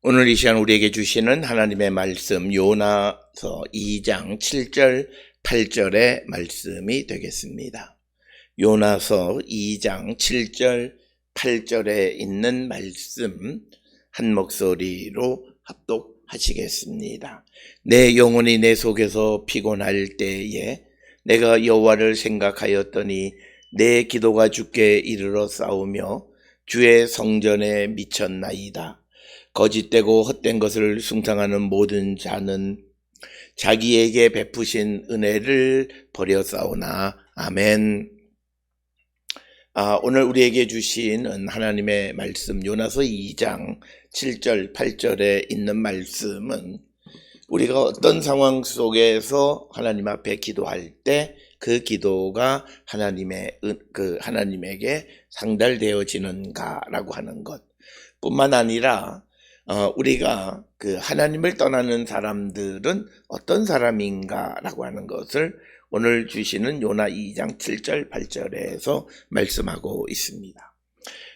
오늘 이 시간 우리에게 주시는 하나님의 말씀 요나서 2장 7절 8절의 말씀이 되겠습니다. 요나서 2장 7절 8절에 있는 말씀 한 목소리로 합독하시겠습니다. 내 영혼이 내 속에서 피곤할 때에 내가 여호와를 생각하였더니 내 기도가 주께 이르러 싸우며 주의 성전에 미쳤나이다. 거짓되고 헛된 것을 숭상하는 모든 자는 자기에게 베푸신 은혜를 버려싸우나. 아멘. 오늘 우리에게 주신 하나님의 말씀 요나서 2장 7절 8절에 있는 말씀은 우리가 어떤 상황 속에서 하나님 앞에 기도할 때 그 기도가 하나님에게 상달되어지는가라고 하는 것 뿐만 아니라 우리가 그 하나님을 떠나는 사람들은 어떤 사람인가라고 하는 것을 오늘 주시는 요나 2장 7절 8절에서 말씀하고 있습니다.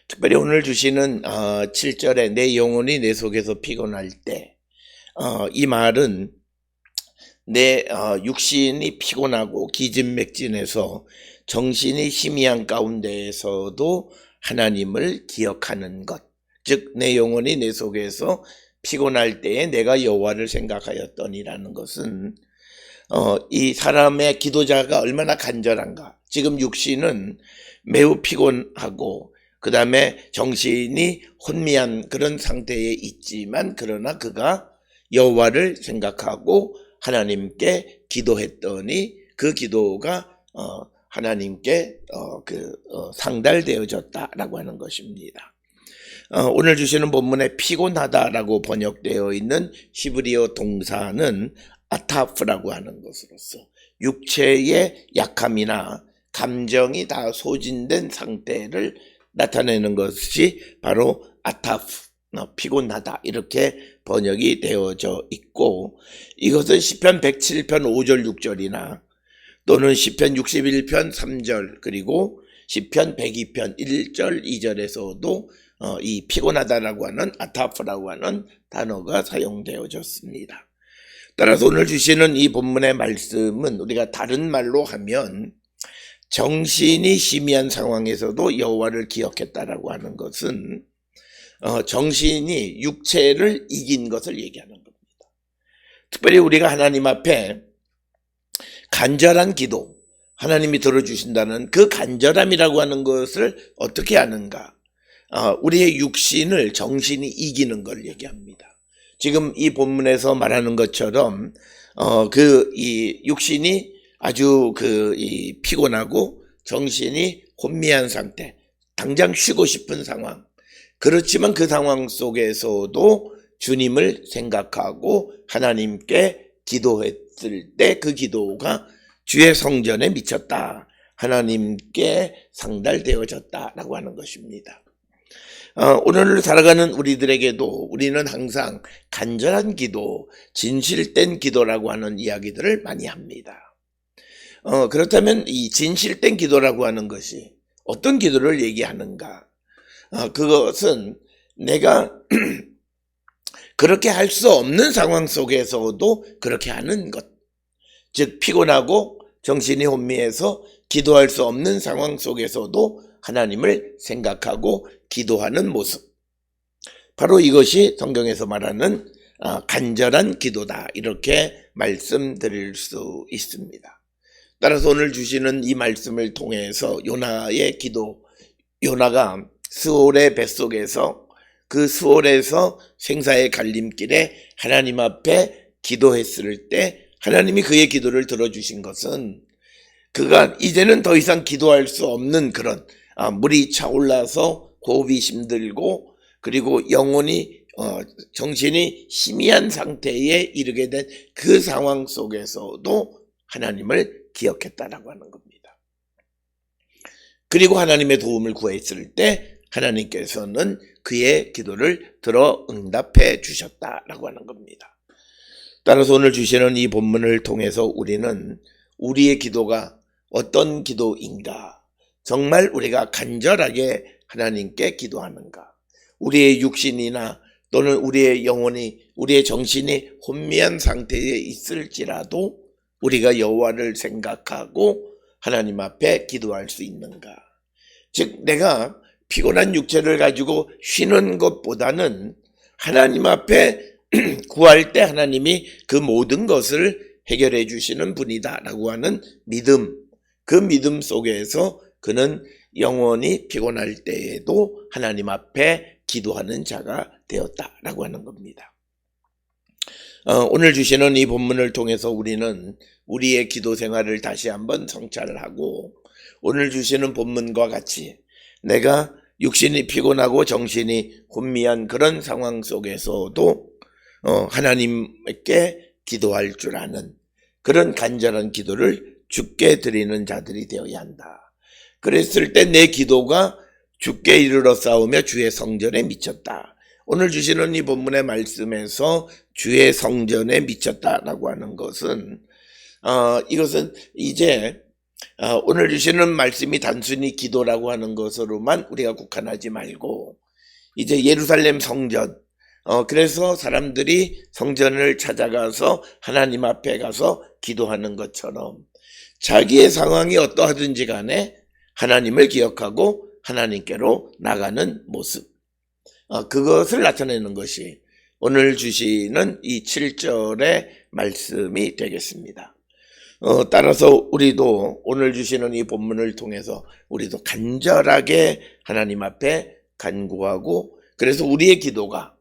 특별히 오늘 주시는 7절에 내 영혼이 내 속에서 피곤할 때 이 말은 내 육신이 피곤하고 기진맥진해서 정신이 희미한 가운데에서도 하나님을 기억하는 것, 즉 내 영혼이 내 속에서 피곤할 때에 내가 여호와를 생각하였더니라는 것은 이 사람의 기도자가 얼마나 간절한가. 지금 육신은 매우 피곤하고 그 다음에 정신이 혼미한 그런 상태에 있지만 그러나 그가 여호와를 생각하고 하나님께 기도했더니 그 기도가 하나님께 상달되어졌다라고 하는 것입니다. 오늘 주시는 본문에 피곤하다라고 번역되어 있는 히브리어 동사는 아타프라고 하는 것으로서 육체의 약함이나 감정이 다 소진된 상태를 나타내는 것이 바로 아타프, 피곤하다 이렇게 번역이 되어져 있고, 이것은 시편 107편 5절 6절이나 또는 시편 61편 3절 그리고 시편 102편 1절 2절에서도 이 피곤하다라고 하는 아타프라고 하는 단어가 사용되어졌습니다. 따라서 오늘 주시는 이 본문의 말씀은 우리가 다른 말로 하면 정신이 희미한 상황에서도 여호와를 기억했다라고 하는 것은 정신이 육체를 이긴 것을 얘기하는 겁니다. 특별히 우리가 하나님 앞에 간절한 기도, 하나님이 들어주신다는 그 간절함이라고 하는 것을 어떻게 하는가? 우리의 육신을 정신이 이기는 걸 얘기합니다. 지금 이 본문에서 말하는 것처럼 이 육신이 아주 이 피곤하고 정신이 혼미한 상태, 당장 쉬고 싶은 상황. 그렇지만 그 상황 속에서도 주님을 생각하고 하나님께 기도했을 때 그 기도가 주의 성전에 미쳤다, 하나님께 상달되어졌다라고 하는 것입니다. 오늘 살아가는 우리들에게도 우리는 항상 간절한 기도, 진실된 기도라고 하는 이야기들을 많이 합니다. 그렇다면 이 진실된 기도라고 하는 것이 어떤 기도를 얘기하는가? 그것은 내가 그렇게 할 수 없는 상황 속에서도 그렇게 하는 것, 즉 피곤하고 정신이 혼미해서 기도할 수 없는 상황 속에서도 하나님을 생각하고 기도하는 모습, 바로 이것이 성경에서 말하는 간절한 기도다, 이렇게 말씀드릴 수 있습니다. 따라서 오늘 주시는 이 말씀을 통해서 요나의 기도, 요나가 스올의 뱃속에서 그 스올에서 생사의 갈림길에 하나님 앞에 기도했을 때 하나님이 그의 기도를 들어주신 것은 그가 이제는 더 이상 기도할 수 없는 그런 물이 차올라서 호흡이 힘들고 그리고 영혼이 정신이 희미한 상태에 이르게 된 그 상황 속에서도 하나님을 기억했다라고 하는 겁니다. 그리고 하나님의 도움을 구했을 때 하나님께서는 그의 기도를 들어 응답해 주셨다라고 하는 겁니다. 따라서 오늘 주시는 이 본문을 통해서 우리는 우리의 기도가 어떤 기도인가, 정말 우리가 간절하게 하나님께 기도하는가, 우리의 육신이나 또는 우리의 영혼이, 우리의 정신이 혼미한 상태에 있을지라도 우리가 여호와를 생각하고 하나님 앞에 기도할 수 있는가? 즉 내가 피곤한 육체를 가지고 쉬는 것보다는 하나님 앞에 구할 때 하나님이 그 모든 것을 해결해 주시는 분이다라고 하는 믿음, 그 믿음 속에서 그는 영원히 피곤할 때에도 하나님 앞에 기도하는 자가 되었다라고 하는 겁니다. 오늘 주시는 이 본문을 통해서 우리는 우리의 기도 생활을 다시 한번 성찰을 하고, 오늘 주시는 본문과 같이 내가 육신이 피곤하고 정신이 혼미한 그런 상황 속에서도 하나님께 기도할 줄 아는 그런 간절한 기도를 주께 드리는 자들이 되어야 한다. 그랬을 때 내 기도가 주께 이르러 싸우며 주의 성전에 미쳤다. 오늘 주시는 이 본문의 말씀에서 주의 성전에 미쳤다라고 하는 것은 이것은 이제 오늘 주시는 말씀이 단순히 기도라고 하는 것으로만 우리가 국한하지 말고 이제 예루살렘 성전, 그래서 사람들이 성전을 찾아가서 하나님 앞에 가서 기도하는 것처럼 자기의 상황이 어떠하든지 간에 하나님을 기억하고 하나님께로 나가는 모습, 그것을 나타내는 것이 오늘 주시는 이 7절의 말씀이 되겠습니다. 따라서 우리도 오늘 주시는 이 본문을 통해서 우리도 간절하게 하나님 앞에 간구하고, 그래서 우리의 기도가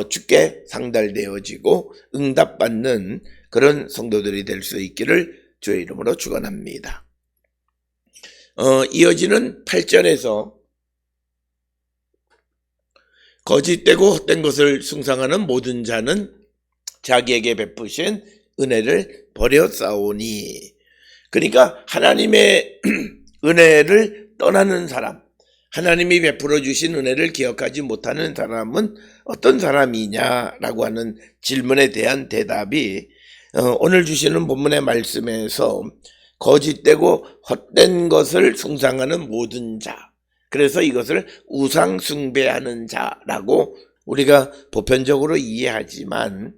주께 상달되어지고 응답받는 그런 성도들이 될 수 있기를 주의 이름으로 축원합니다. 이어지는 8절에서 거짓되고 헛된 것을 숭상하는 모든 자는 자기에게 베푸신 은혜를 버렸사오니, 그러니까 하나님의 은혜를 떠나는 사람, 하나님이 베풀어 주신 은혜를 기억하지 못하는 사람은 어떤 사람이냐라고 하는 질문에 대한 대답이 오늘 주시는 본문의 말씀에서 거짓되고 헛된 것을 숭상하는 모든 자, 그래서 이것을 우상 숭배하는 자라고 우리가 보편적으로 이해하지만,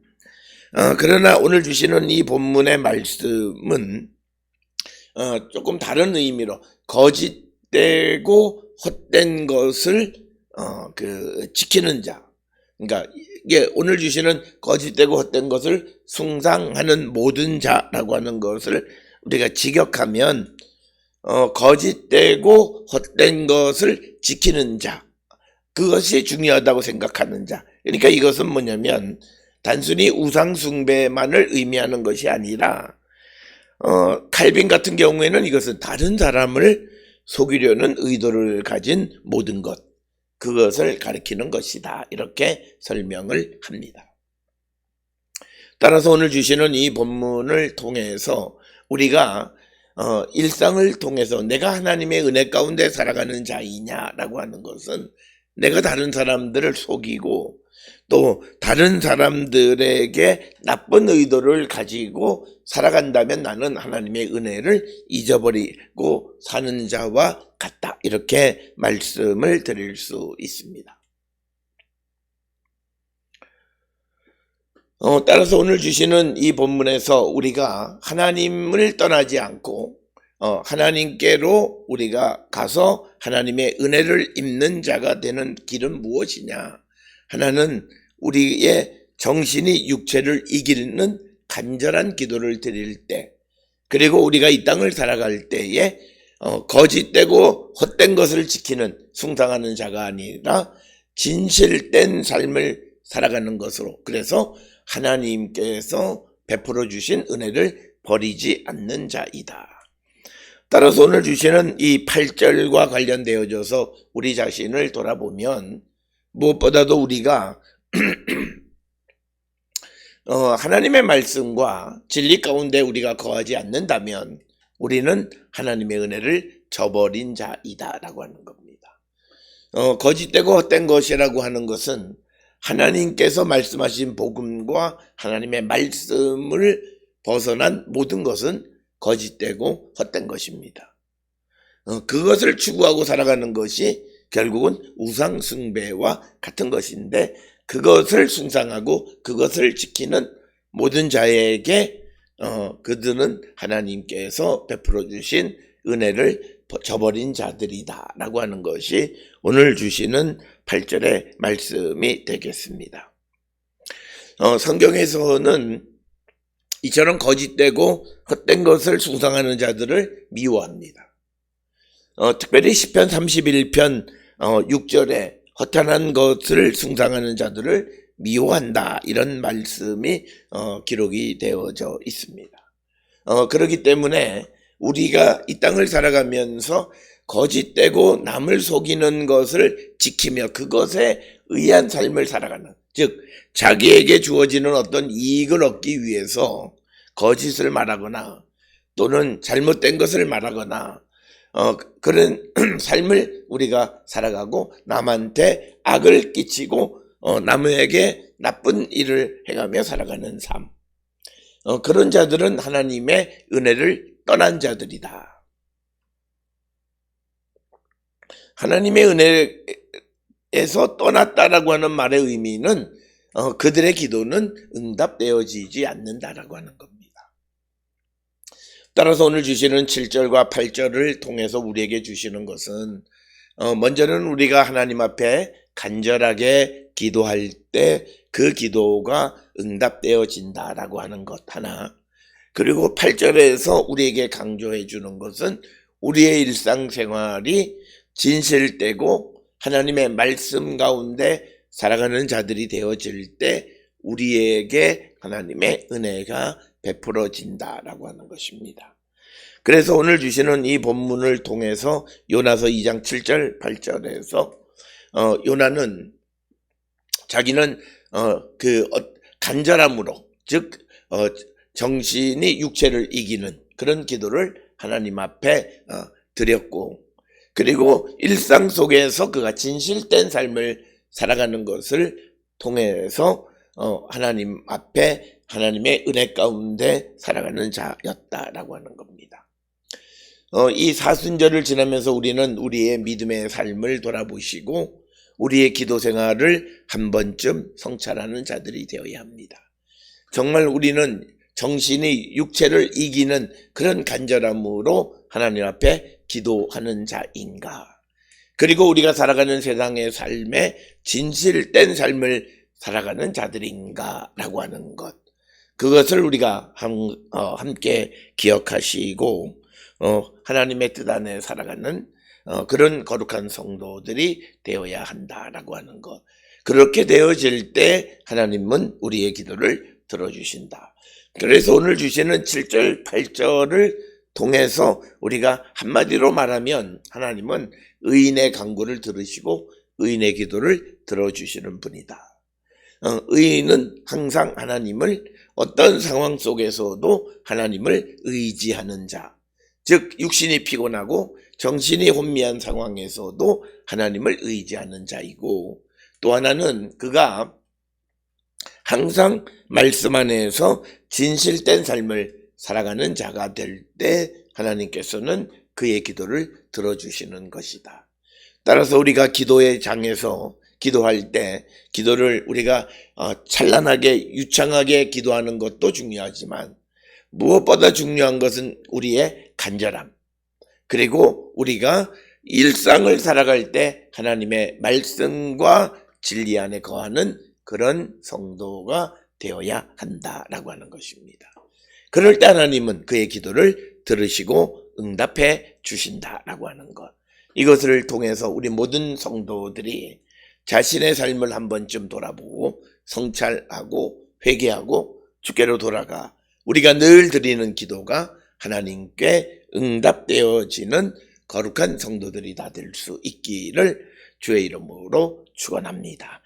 그러나 오늘 주시는 이 본문의 말씀은 조금 다른 의미로 거짓되고 헛된 것을 지키는 자, 그러니까 이게 오늘 주시는 거짓되고 헛된 것을 숭상하는 모든 자라고 하는 것을 우리가 직역하면 거짓되고 헛된 것을 지키는 자, 그것이 중요하다고 생각하는 자. 그러니까 이것은 뭐냐면 단순히 우상 숭배만을 의미하는 것이 아니라 칼빈 같은 경우에는 이것은 다른 사람을 속이려는 의도를 가진 모든 것, 그것을 가리키는 것이다, 이렇게 설명을 합니다. 따라서 오늘 주시는 이 본문을 통해서 우리가 일상을 통해서 내가 하나님의 은혜 가운데 살아가는 자이냐라고 하는 것은 내가 다른 사람들을 속이고 또 다른 사람들에게 나쁜 의도를 가지고 살아간다면 나는 하나님의 은혜를 잊어버리고 사는 자와 같다, 이렇게 말씀을 드릴 수 있습니다. 따라서 오늘 주시는 이 본문에서 우리가 하나님을 떠나지 않고 하나님께로 우리가 가서 하나님의 은혜를 입는 자가 되는 길은 무엇이냐? 하나는 우리의 정신이 육체를 이기는 간절한 기도를 드릴 때, 그리고 우리가 이 땅을 살아갈 때에 거짓되고 헛된 것을 지키는 숭상하는 자가 아니라 진실된 삶을 살아가는 것으로, 그래서 하나님께서 베풀어 주신 은혜를 버리지 않는 자이다. 따라서 오늘 주시는 이 8절과 관련되어져서 우리 자신을 돌아보면 무엇보다도 우리가 하나님의 말씀과 진리 가운데 우리가 거하지 않는다면 우리는 하나님의 은혜를 저버린 자이다라고 하는 겁니다. 거짓되고 헛된 것이라고 하는 것은 하나님께서 말씀하신 복음과 하나님의 말씀을 벗어난 모든 것은 거짓되고 헛된 것입니다. 그것을 추구하고 살아가는 것이 결국은 우상 숭배와 같은 것인데, 그것을 숭상하고 그것을 지키는 모든 자에게 그들은 하나님께서 베풀어 주신 은혜를 저버린 자들이다 라고 하는 것이 오늘 주시는 8절의 말씀이 되겠습니다. 성경에서는 이처럼 거짓되고 헛된 것을 숭상하는 자들을 미워합니다. 특별히 시편 31편 6절에 허탄한 것을 숭상하는 자들을 미워한다 이런 말씀이 기록이 되어져 있습니다. 그렇기 때문에 우리가 이 땅을 살아가면서 거짓되고 남을 속이는 것을 지키며 그것에 의한 삶을 살아가는, 즉 자기에게 주어지는 어떤 이익을 얻기 위해서 거짓을 말하거나 또는 잘못된 것을 말하거나 그런 삶을 우리가 살아가고 남한테 악을 끼치고 남에게 나쁜 일을 해가며 살아가는 삶, 그런 자들은 하나님의 은혜를 떠난 자들이다. 하나님의 은혜에서 떠났다라고 하는 말의 의미는 그들의 기도는 응답되어지지 않는다라고 하는 겁니다. 따라서 오늘 주시는 7절과 8절을 통해서 우리에게 주시는 것은 먼저는 우리가 하나님 앞에 간절하게 기도할 때 그 기도가 응답되어진다라고 하는 것 하나, 그리고 8절에서 우리에게 강조해 주는 것은 우리의 일상생활이 진실되고 하나님의 말씀 가운데 살아가는 자들이 되어질 때 우리에게 하나님의 은혜가 베풀어진다라고 하는 것입니다. 그래서 오늘 주시는 이 본문을 통해서 요나서 2장 7절 8절에서 요나는 자기는 간절함으로, 즉 정신이 육체를 이기는 그런 기도를 하나님 앞에 드렸고, 그리고 일상 속에서 그가 진실된 삶을 살아가는 것을 통해서 하나님 앞에 하나님의 은혜 가운데 살아가는 자였다라고 하는 겁니다. 이 사순절을 지나면서 우리는 우리의 믿음의 삶을 돌아보시고 우리의 기도 생활을 한 번쯤 성찰하는 자들이 되어야 합니다. 정말 우리는 정신이 육체를 이기는 그런 간절함으로 하나님 앞에 기도하는 자인가? 그리고 우리가 살아가는 세상의 삶에 진실된 삶을 살아가는 자들인가? 라고 하는 것. 그것을 우리가 함께 기억하시고 하나님의 뜻 안에 살아가는 그런 거룩한 성도들이 되어야 한다라고 하는 것. 그렇게 되어질 때 하나님은 우리의 기도를 들어주신다. 그래서 오늘 주시는 7절, 8절을 통해서 우리가 한마디로 말하면 하나님은 의인의 간구를 들으시고 의인의 기도를 들어주시는 분이다. 의인은 항상 하나님을 어떤 상황 속에서도 하나님을 의지하는 자, 즉 육신이 피곤하고 정신이 혼미한 상황에서도 하나님을 의지하는 자이고, 또 하나는 그가 항상 말씀 안에서 진실된 삶을 살아가는 자가 될 때 하나님께서는 그의 기도를 들어주시는 것이다. 따라서 우리가 기도의 장에서 기도할 때 기도를 우리가 찬란하게 유창하게 기도하는 것도 중요하지만 무엇보다 중요한 것은 우리의 간절함, 그리고 우리가 일상을 살아갈 때 하나님의 말씀과 진리 안에 거하는 그런 성도가 되어야 한다라고 하는 것입니다. 그럴 때 하나님은 그의 기도를 들으시고 응답해 주신다라고 하는 것. 이것을 통해서 우리 모든 성도들이 자신의 삶을 한 번쯤 돌아보고 성찰하고 회개하고 주께로 돌아가 우리가 늘 드리는 기도가 하나님께 응답되어지는 거룩한 성도들이 다 될 수 있기를 주의 이름으로 축원합니다.